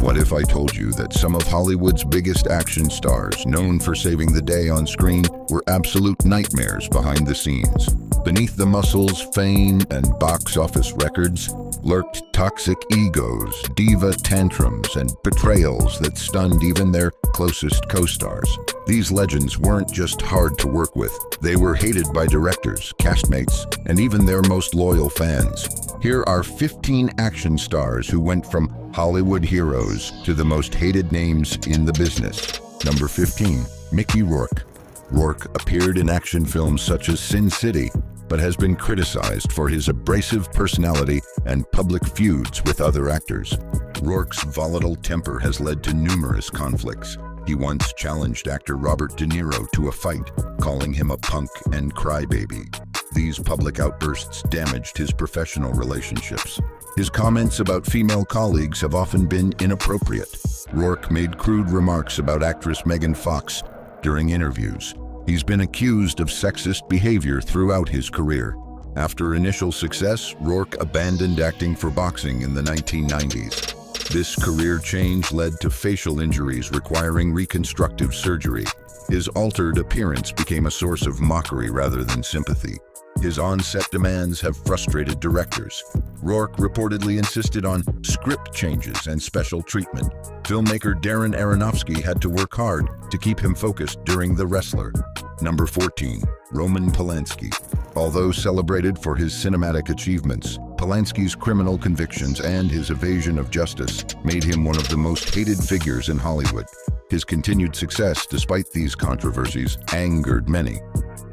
What if I told you that some of Hollywood's biggest action stars, known for saving the day on screen, were absolute nightmares behind the scenes? Beneath the muscles, fame, and box office records, lurked toxic egos, diva tantrums, and betrayals that stunned even their closest co-stars. These legends weren't just hard to work with, they were hated by directors, castmates, and even their most loyal fans. Here are 15 action stars who went from Hollywood heroes to the most hated names in the business. Number 15, Mickey Rourke. Rourke appeared in action films such as Sin City, but has been criticized for his abrasive personality and public feuds with other actors. Rourke's volatile temper has led to numerous conflicts. He once challenged actor Robert De Niro to a fight, calling him a punk and crybaby. These public outbursts damaged his professional relationships. His comments about female colleagues have often been inappropriate. Rourke made crude remarks about actress Megan Fox during interviews. He's been accused of sexist behavior throughout his career. After initial success, Rourke abandoned acting for boxing in the 1990s. This career change led to facial injuries requiring reconstructive surgery. His altered appearance became a source of mockery rather than sympathy. His on-set demands have frustrated directors. Rourke reportedly insisted on script changes and special treatment. Filmmaker Darren Aronofsky had to work hard to keep him focused during The Wrestler. Number 14, Roman Polanski. Although celebrated for his cinematic achievements, Polanski's criminal convictions and his evasion of justice made him one of the most hated figures in Hollywood. His continued success, despite these controversies, angered many.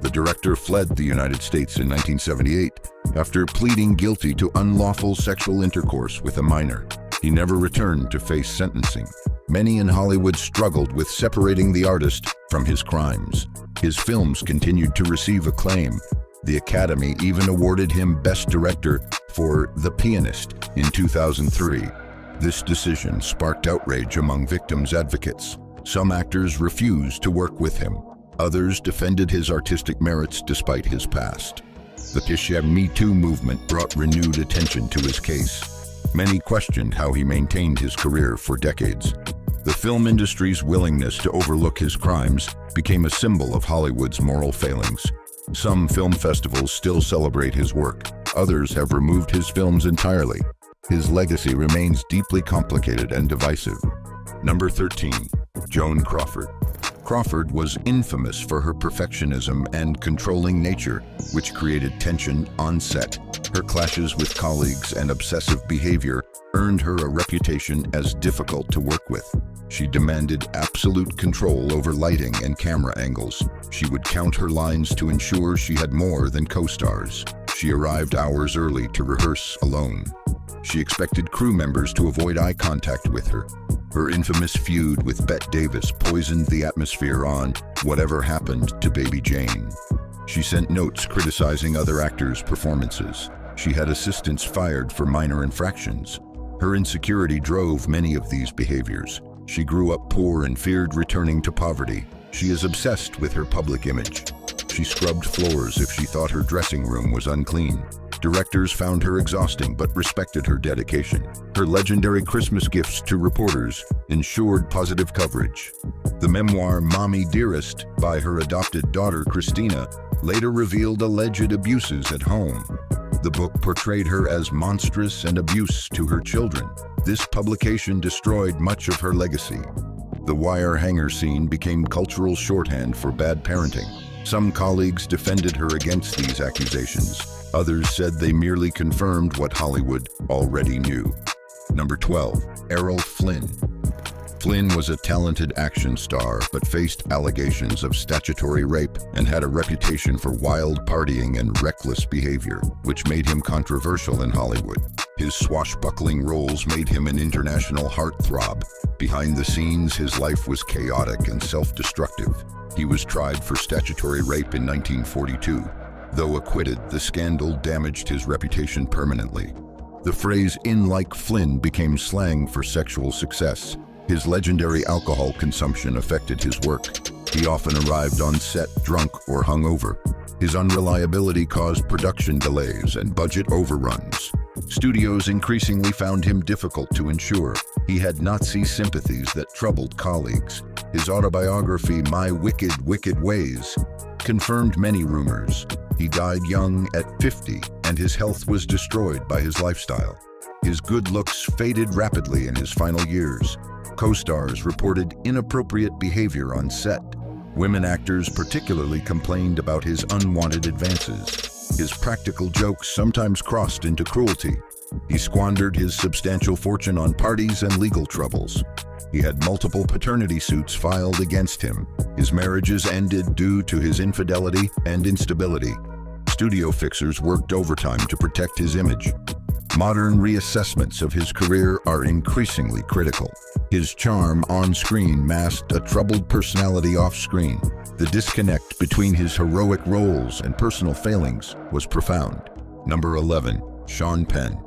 The director fled the United States in 1978 after pleading guilty to unlawful sexual intercourse with a minor. He never returned to face sentencing. Many in Hollywood struggled with separating the artist from his crimes. His films continued to receive acclaim. The Academy even awarded him Best Director for The Pianist in 2003. This decision sparked outrage among victims' advocates. Some actors refused to work with him. Others defended his artistic merits despite his past. The Me Too movement brought renewed attention to his case. Many questioned how he maintained his career for decades. The film industry's willingness to overlook his crimes became a symbol of Hollywood's moral failings. Some film festivals still celebrate his work. Others have removed his films entirely. His legacy remains deeply complicated and divisive. Number 13, Joan Crawford. Crawford was infamous for her perfectionism and controlling nature, which created tension on set. Her clashes with colleagues and obsessive behavior earned her a reputation as difficult to work with. She demanded absolute control over lighting and camera angles. She would count her lines to ensure she had more than co-stars. She arrived hours early to rehearse alone. She expected crew members to avoid eye contact with her. Her infamous feud with Bette Davis poisoned the atmosphere on Whatever Happened to Baby Jane. She sent notes criticizing other actors' performances. She had assistants fired for minor infractions. Her insecurity drove many of these behaviors. She grew up poor and feared returning to poverty. She is obsessed with her public image. She scrubbed floors if she thought her dressing room was unclean. Directors found her exhausting but respected her dedication. Her legendary Christmas gifts to reporters ensured positive coverage. The memoir Mommy Dearest by her adopted daughter Christina later revealed alleged abuses at home. The book portrayed her as monstrous and abuse to her children. This publication destroyed much of her legacy. The wire hanger scene became cultural shorthand for bad parenting. Some colleagues defended her against these accusations. Others said they merely confirmed what Hollywood already knew. Number 12, Errol Flynn. Flynn was a talented action star but faced allegations of statutory rape and had a reputation for wild partying and reckless behavior, which made him controversial in Hollywood. His swashbuckling roles made him an international heartthrob. Behind the scenes, his life was chaotic and self-destructive. He was tried for statutory rape in 1942. Though acquitted, the scandal damaged his reputation permanently. The phrase "in like Flynn" became slang for sexual success. His legendary alcohol consumption affected his work. He often arrived on set drunk or hungover. His unreliability caused production delays and budget overruns. Studios increasingly found him difficult to insure. He had Nazi sympathies that troubled colleagues. His autobiography, My Wicked, Wicked Ways, confirmed many rumors. He died young at 50, and his health was destroyed by his lifestyle. His good looks faded rapidly in his final years. Co-stars reported inappropriate behavior on set. Women actors particularly complained about his unwanted advances. His practical jokes sometimes crossed into cruelty. He squandered his substantial fortune on parties and legal troubles. He had multiple paternity suits filed against him. His marriages ended due to his infidelity and instability. Studio fixers worked overtime to protect his image. Modern reassessments of his career are increasingly critical. His charm on screen masked a troubled personality off screen. The disconnect between his heroic roles and personal failings was profound. Number 11. Sean Penn.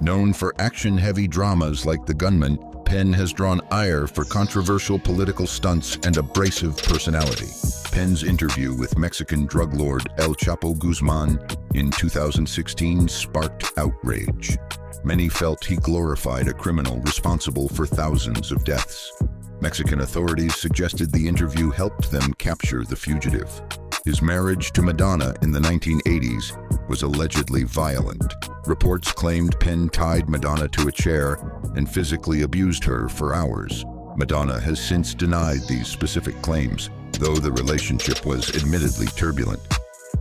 Known for action-heavy dramas like The Gunman, Penn has drawn ire for controversial political stunts and abrasive personality. Penn's interview with Mexican drug lord El Chapo Guzman in 2016 sparked outrage. Many felt he glorified a criminal responsible for thousands of deaths. Mexican authorities suggested the interview helped them capture the fugitive. His marriage to Madonna in the 1980s was allegedly violent. Reports claimed Penn tied Madonna to a chair and physically abused her for hours. Madonna has since denied these specific claims, though the relationship was admittedly turbulent.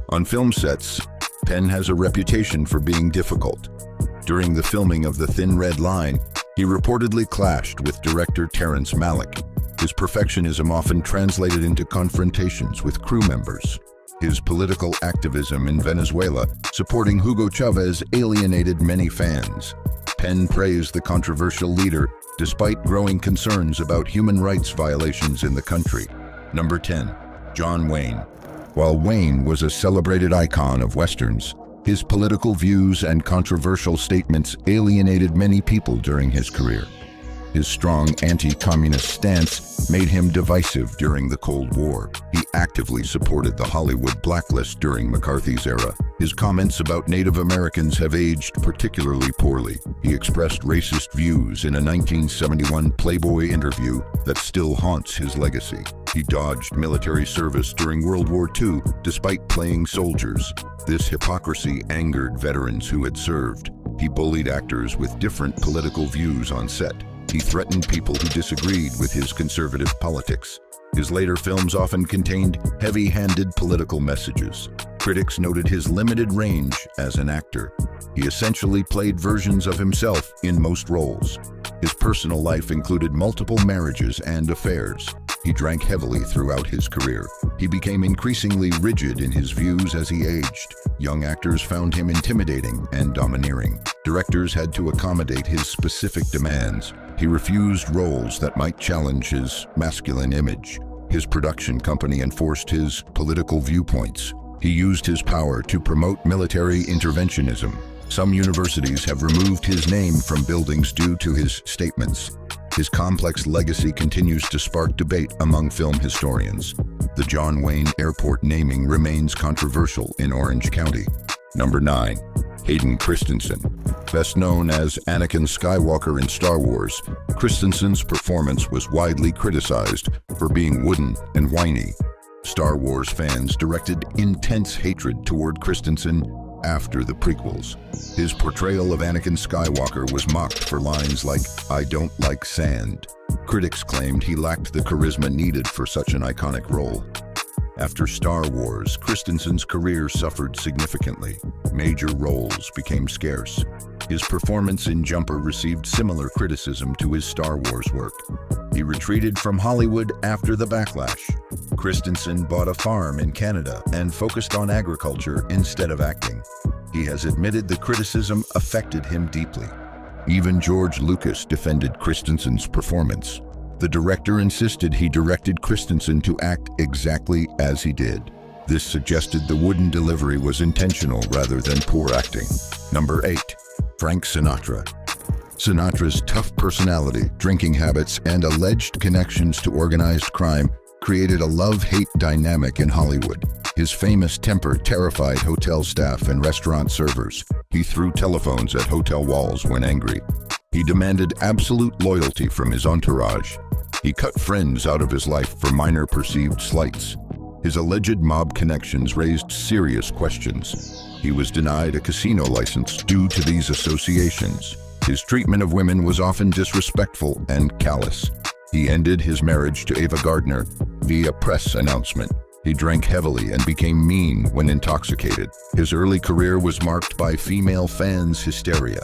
On film sets, Penn has a reputation for being difficult. During the filming of The Thin Red Line, he reportedly clashed with director Terrence Malick. His perfectionism often translated into confrontations with crew members. His political activism in Venezuela, supporting Hugo Chavez, alienated many fans. Penn praised the controversial leader, despite growing concerns about human rights violations in the country. Number 10. John Wayne. While Wayne was a celebrated icon of Westerns, his political views and controversial statements alienated many people during his career. His strong anti-communist stance made him divisive during the Cold War. He actively supported the Hollywood blacklist during McCarthy's era. His comments about Native Americans have aged particularly poorly. He expressed racist views in a 1971 Playboy interview that still haunts his legacy. He dodged military service during World War II despite playing soldiers. This hypocrisy angered veterans who had served. He bullied actors with different political views on set. He threatened people who disagreed with his conservative politics. His later films often contained heavy-handed political messages. Critics noted his limited range as an actor. He essentially played versions of himself in most roles. His personal life included multiple marriages and affairs. He drank heavily throughout his career. He became increasingly rigid in his views as he aged. Young actors found him intimidating and domineering. Directors had to accommodate his specific demands. He refused roles that might challenge his masculine image. His production company enforced his political viewpoints. He used his power to promote military interventionism. Some universities have removed his name from buildings due to his statements. His complex legacy continues to spark debate among film historians. The John Wayne Airport naming remains controversial in Orange County. Number 9. Hayden Christensen. Best known as Anakin Skywalker in Star Wars, Christensen's performance was widely criticized for being wooden and whiny. Star Wars fans directed intense hatred toward Christensen after the prequels. His portrayal of Anakin Skywalker was mocked for lines like, "I don't like sand." Critics claimed he lacked the charisma needed for such an iconic role. After Star Wars, Christensen's career suffered significantly. Major roles became scarce. His performance in Jumper received similar criticism to his Star Wars work. He retreated from Hollywood after the backlash. Christensen bought a farm in Canada and focused on agriculture instead of acting. He has admitted the criticism affected him deeply. Even George Lucas defended Christensen's performance. The director insisted he directed Christensen to act exactly as he did. This suggested the wooden delivery was intentional rather than poor acting. Number 8. Frank Sinatra. Sinatra's tough personality, drinking habits, and alleged connections to organized crime created a love-hate dynamic in Hollywood. His famous temper terrified hotel staff and restaurant servers. He threw telephones at hotel walls when angry. He demanded absolute loyalty from his entourage. He cut friends out of his life for minor perceived slights. His alleged mob connections raised serious questions. He was denied a casino license due to these associations. His treatment of women was often disrespectful and callous. He ended his marriage to Ava Gardner via press announcement. He drank heavily and became mean when intoxicated. His early career was marked by female fans' hysteria.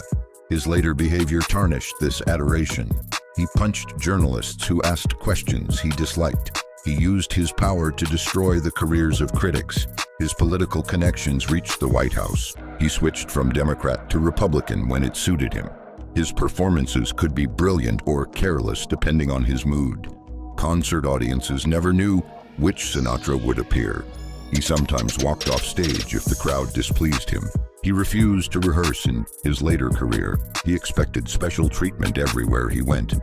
His later behavior tarnished this adoration. He punched journalists who asked questions he disliked. He used his power to destroy the careers of critics. His political connections reached the White House. He switched from Democrat to Republican when it suited him. His performances could be brilliant or careless depending on his mood. Concert audiences never knew which Sinatra would appear. He sometimes walked off stage if the crowd displeased him. He refused to rehearse in his later career. He expected special treatment everywhere he went.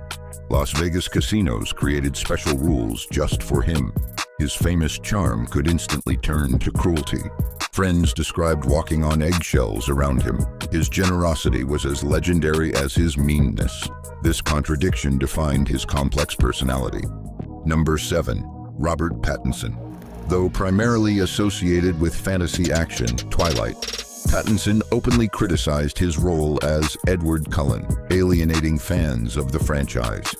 Las Vegas casinos created special rules just for him. His famous charm could instantly turn to cruelty. Friends described walking on eggshells around him. His generosity was as legendary as his meanness. This contradiction defined his complex personality. Number 7. Robert Pattinson. Though primarily associated with fantasy action, Twilight, Pattinson openly criticized his role as Edward Cullen, alienating fans of the franchise.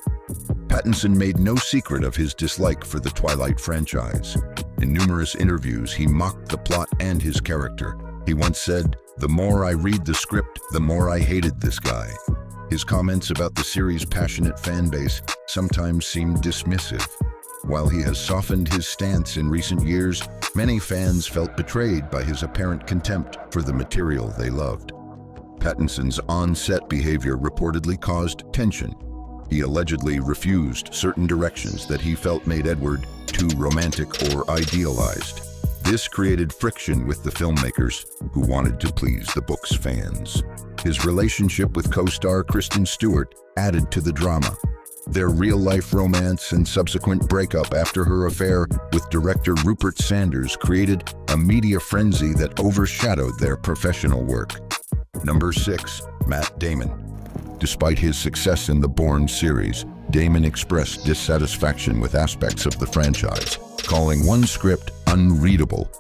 Pattinson made no secret of his dislike for the Twilight franchise. In numerous interviews, he mocked the plot and his character. He once said, "The more I read the script, the more I hated this guy." His comments about the series' passionate fan base sometimes seemed dismissive. While he has softened his stance in recent years, many fans felt betrayed by his apparent contempt for the material they loved. Pattinson's on-set behavior reportedly caused tension. He allegedly refused certain directions that he felt made Edward too romantic or idealized. This created friction with the filmmakers, who wanted to please the book's fans. His relationship with co-star Kristen Stewart added to the drama. Their real-life romance and subsequent breakup after her affair with director Rupert Sanders created a media frenzy that overshadowed their professional work. Number 6. Matt Damon. Despite his success in the Bourne series, Damon expressed dissatisfaction with aspects of the franchise, calling one script unreadable.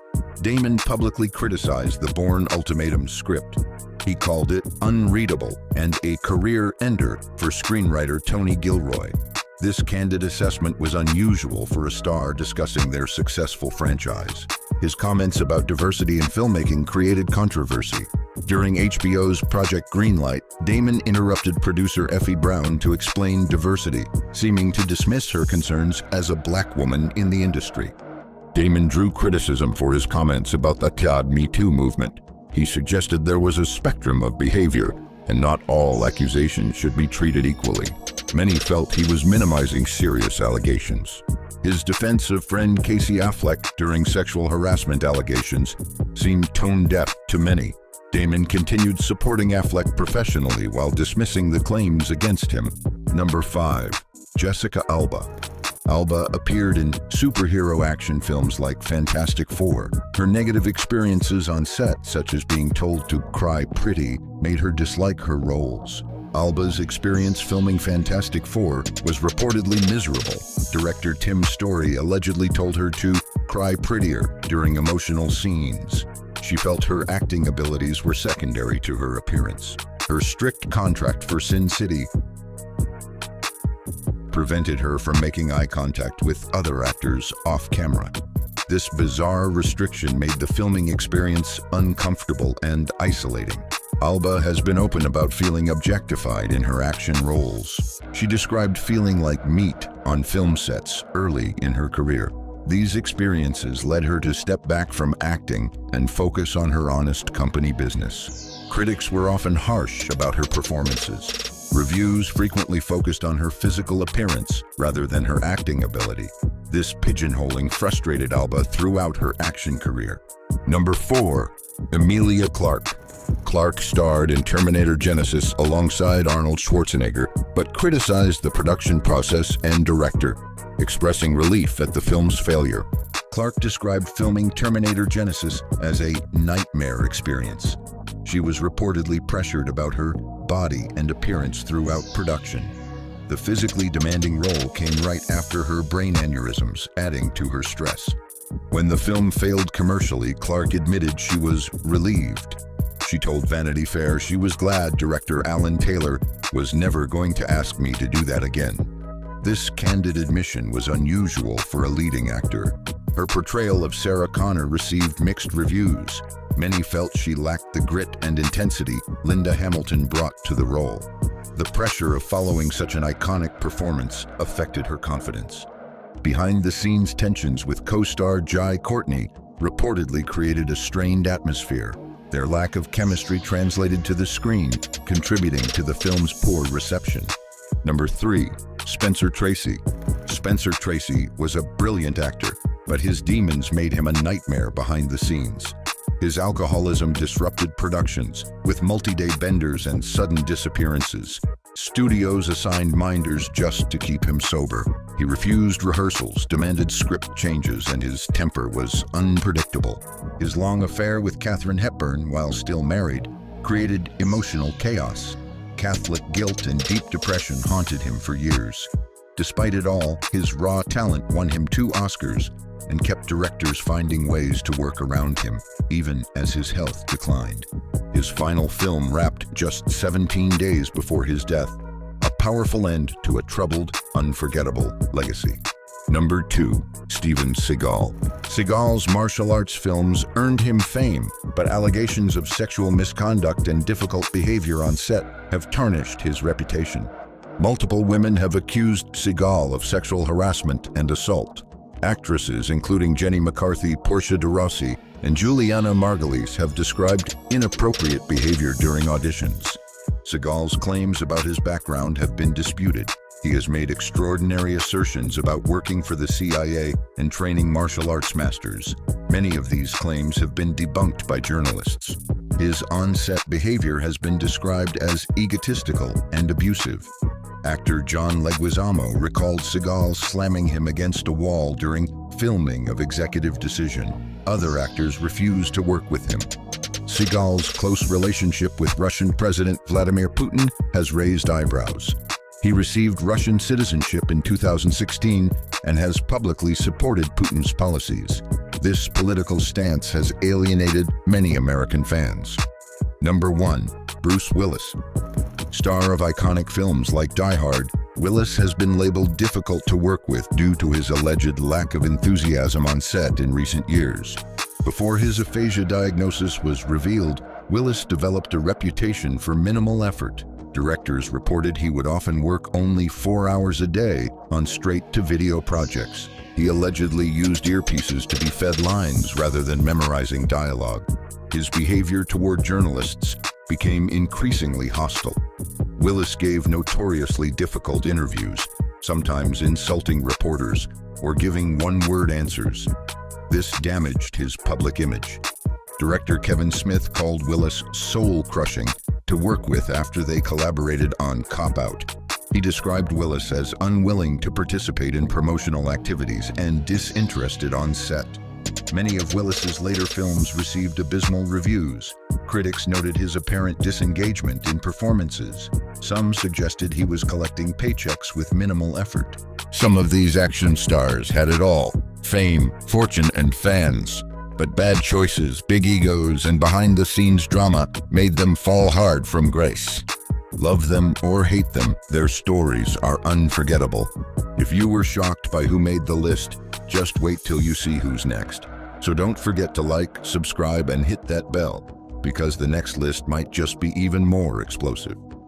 Damon publicly criticized the Bourne Ultimatum script. He called it unreadable and a career ender for screenwriter Tony Gilroy. This candid assessment was unusual for a star discussing their successful franchise. His comments about diversity in filmmaking created controversy. During HBO's Project Greenlight, Damon interrupted producer Effie Brown to explain diversity, seeming to dismiss her concerns as a black woman in the industry. Damon drew criticism for his comments about the Me Too movement. He suggested there was a spectrum of behavior, and not all accusations should be treated equally. Many felt he was minimizing serious allegations. His defense of friend Casey Affleck during sexual harassment allegations seemed tone-deaf to many. Damon continued supporting Affleck professionally while dismissing the claims against him. Number 5. Jessica Alba. Alba appeared in superhero action films like Fantastic Four. Her negative experiences on set, such as being told to cry pretty, made her dislike her roles. Alba's experience filming Fantastic Four was reportedly miserable. Director Tim Story allegedly told her to cry prettier during emotional scenes. She felt her acting abilities were secondary to her appearance. Her strict contract for Sin City prevented her from making eye contact with other actors off camera. This bizarre restriction made the filming experience uncomfortable and isolating. Alba has been open about feeling objectified in her action roles. She described feeling like meat on film sets early in her career. These experiences led her to step back from acting and focus on her honest company business. Critics were often harsh about her performances. Reviews frequently focused on her physical appearance rather than her acting ability. This pigeonholing frustrated Alba throughout her action career. Number 4. Emilia Clarke. Clarke starred in Terminator Genisys alongside Arnold Schwarzenegger, but criticized the production process and director, expressing relief at the film's failure. Clarke described filming Terminator Genisys as a nightmare experience. She was reportedly pressured about her body and appearance throughout production. The physically demanding role came right after her brain aneurysms, adding to her stress. When the film failed commercially, Clarke admitted she was relieved. She told Vanity Fair she was glad director Alan Taylor was never going to ask me to do that again. This candid admission was unusual for a leading actor. Her portrayal of Sarah Connor received mixed reviews. Many felt she lacked the grit and intensity Linda Hamilton brought to the role. The pressure of following such an iconic performance affected her confidence. Behind-the-scenes tensions with co-star Jai Courtney reportedly created a strained atmosphere. Their lack of chemistry translated to the screen, contributing to the film's poor reception. Number 3. Spencer Tracy. Spencer Tracy was a brilliant actor, but his demons made him a nightmare behind the scenes. His alcoholism disrupted productions, with multi-day benders and sudden disappearances. Studios assigned minders just to keep him sober. He refused rehearsals, demanded script changes, and his temper was unpredictable. His long affair with Katharine Hepburn, while still married, created emotional chaos. Catholic guilt and deep depression haunted him for years. Despite it all, his raw talent won him 2 Oscars and kept directors finding ways to work around him, even as his health declined. His final film wrapped just 17 days before his death, a powerful end to a troubled, unforgettable legacy. Number 2. Steven Seagal. Seagal's martial arts films earned him fame, but allegations of sexual misconduct and difficult behavior on set have tarnished his reputation. Multiple women have accused Seagal of sexual harassment and assault. Actresses including Jenny McCarthy, Portia de Rossi, and Juliana Margulies have described inappropriate behavior during auditions. Seagal's claims about his background have been disputed. He has made extraordinary assertions about working for the CIA and training martial arts masters. Many of these claims have been debunked by journalists. His on-set behavior has been described as egotistical and abusive. Actor John Leguizamo recalled Seagal slamming him against a wall during filming of Executive Decision. Other actors refused to work with him. Seagal's close relationship with Russian President Vladimir Putin has raised eyebrows. He received Russian citizenship in 2016 and has publicly supported Putin's policies. This political stance has alienated many American fans. Number 1. Bruce Willis. Star of iconic films like Die Hard, Willis has been labeled difficult to work with due to his alleged lack of enthusiasm on set in recent years. Before his aphasia diagnosis was revealed, Willis developed a reputation for minimal effort. Directors reported he would often work only 4 hours a day on straight-to-video projects. He allegedly used earpieces to be fed lines rather than memorizing dialogue. His behavior toward journalists became increasingly hostile. Willis gave notoriously difficult interviews, sometimes insulting reporters or giving one-word answers. This damaged his public image. Director Kevin Smith called Willis soul-crushing to work with after they collaborated on Cop Out. He described Willis as unwilling to participate in promotional activities and disinterested on set. Many of Willis's later films received abysmal reviews. Critics noted his apparent disengagement in performances. Some suggested he was collecting paychecks with minimal effort. Some of these action stars had it all: fame, fortune, and fans. But bad choices, big egos, and behind-the-scenes drama made them fall hard from grace. Love them or hate them, their stories are unforgettable. If you were shocked by who made the list, just wait till you see who's next. So don't forget to like, subscribe, and hit that bell, because the next list might just be even more explosive.